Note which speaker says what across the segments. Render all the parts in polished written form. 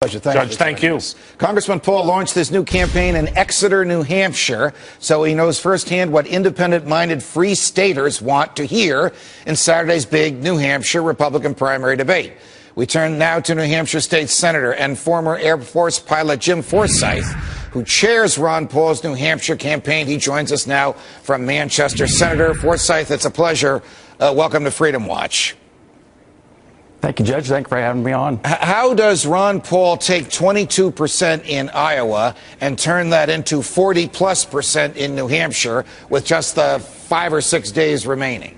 Speaker 1: Judge, thank you.
Speaker 2: Congressman Paul launched his new campaign in Exeter, New Hampshire, so he knows firsthand what independent-minded free staters want to hear in Saturday's big New Hampshire Republican primary debate. We turn now to New Hampshire State Senator and former Air Force pilot Jim Forsyth, who chairs Ron Paul's New Hampshire campaign. He joins us now from Manchester. Senator Forsyth, it's a pleasure. Welcome to Freedom Watch.
Speaker 3: Thank you, Judge. Thank you for having me on.
Speaker 2: How does Ron Paul take 22% in Iowa and turn that into 40+% in New Hampshire with just the 5 or 6 days remaining?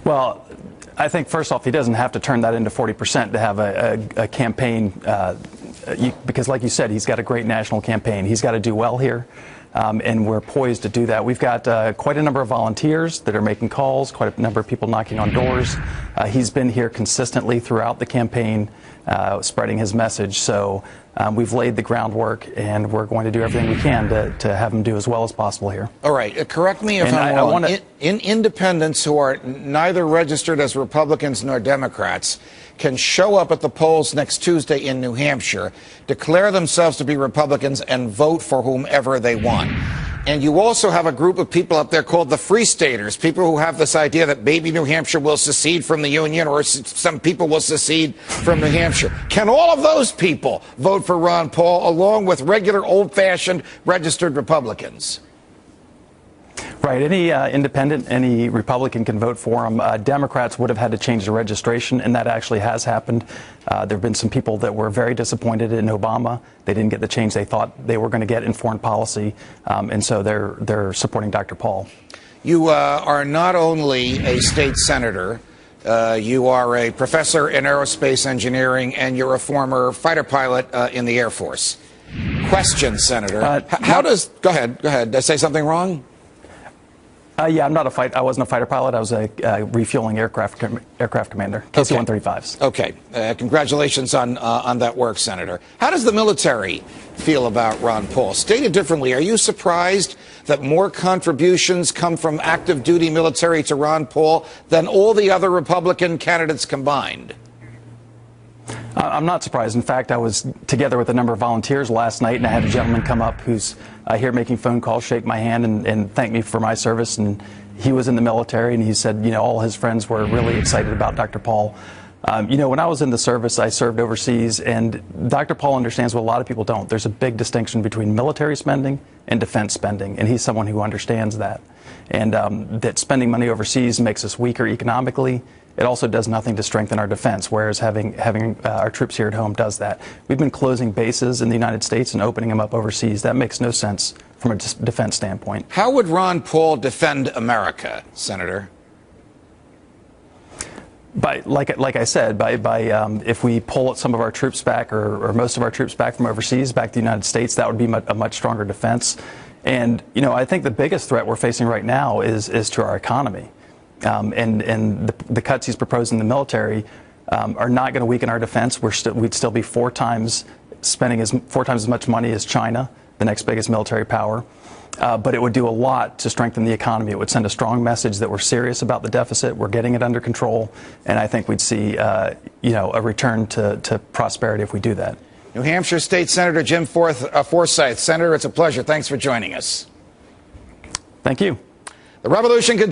Speaker 3: Well, I think, first off, he doesn't have to turn that into 40% to have a campaign, because, like you said, he's got a great national campaign. He's got to do well here. And we're poised to do that. We've got quite a number of volunteers that are making calls, quite a number of people knocking on doors. He's been here consistently throughout the campaign, spreading his message. So we've laid the groundwork, and we're going to do everything we can to have him do as well as possible here.
Speaker 2: All right. Correct me if I'm wrong. Independents who are neither registered as Republicans nor Democrats can show up at the polls next Tuesday in New Hampshire, declare themselves to be Republicans, and vote for whomever they want. And you also have a group of people up there called the Free Staters, people who have this idea that maybe New Hampshire will secede from the Union or some people will secede from New Hampshire. Can all of those people vote for Ron Paul along with regular old-fashioned registered Republicans?
Speaker 3: Right. Any independent, any Republican can vote for him. Democrats would have had to change the registration, and that actually has happened. There have been some people that were very disappointed in Obama. They didn't get the change they thought they were going to get in foreign policy, and so they're supporting Dr. Paul.
Speaker 2: You are not only a state senator, you are a professor in aerospace engineering, and you're a former fighter pilot in the Air Force. Question, Senator. Go ahead. Did I say something wrong?
Speaker 3: Yeah, I wasn't a fighter pilot. I was a refueling aircraft commander, KC-135s.
Speaker 2: Okay. Congratulations on that work, Senator. How does the military feel about Ron Paul? Stated differently, are you surprised that more contributions come from active duty military to Ron Paul than all the other Republican candidates combined?
Speaker 3: I'm not surprised. In fact, I was together with a number of volunteers last night, and I had a gentleman come up who's here making phone calls, shake my hand, and thank me for my service. And he was in the military, and he said, you know, all his friends were really excited about Dr. Paul. You know, when I was in the service, I served overseas, and Dr. Paul understands what a lot of people don't. There's a big distinction between military spending and defense spending, and he's someone who understands that. And that spending money overseas makes us weaker economically. It also does nothing to strengthen our defense, whereas having our troops here at home does that. We've been closing bases in the United States and opening them up overseas. That makes no sense from a defense standpoint.
Speaker 2: How would Ron Paul defend America, Senator?
Speaker 3: Like I said, if we pull some of our troops back or most of our troops back from overseas, back to the United States, that would be a much stronger defense. And, you know, I think the biggest threat we're facing right now is to our economy. And the cuts he's proposing in the military are not going to weaken our defense. We'd still be spending 4 times as much money as China, the next biggest military power. But it would do a lot to strengthen the economy. It would send a strong message that we're serious about the deficit, we're getting it under control, and I think we'd see you know, a return to prosperity if we do that.
Speaker 2: New Hampshire State Senator Jim Forsyth. Senator, it's a pleasure. Thanks for joining us.
Speaker 3: Thank you.
Speaker 2: The revolution continues.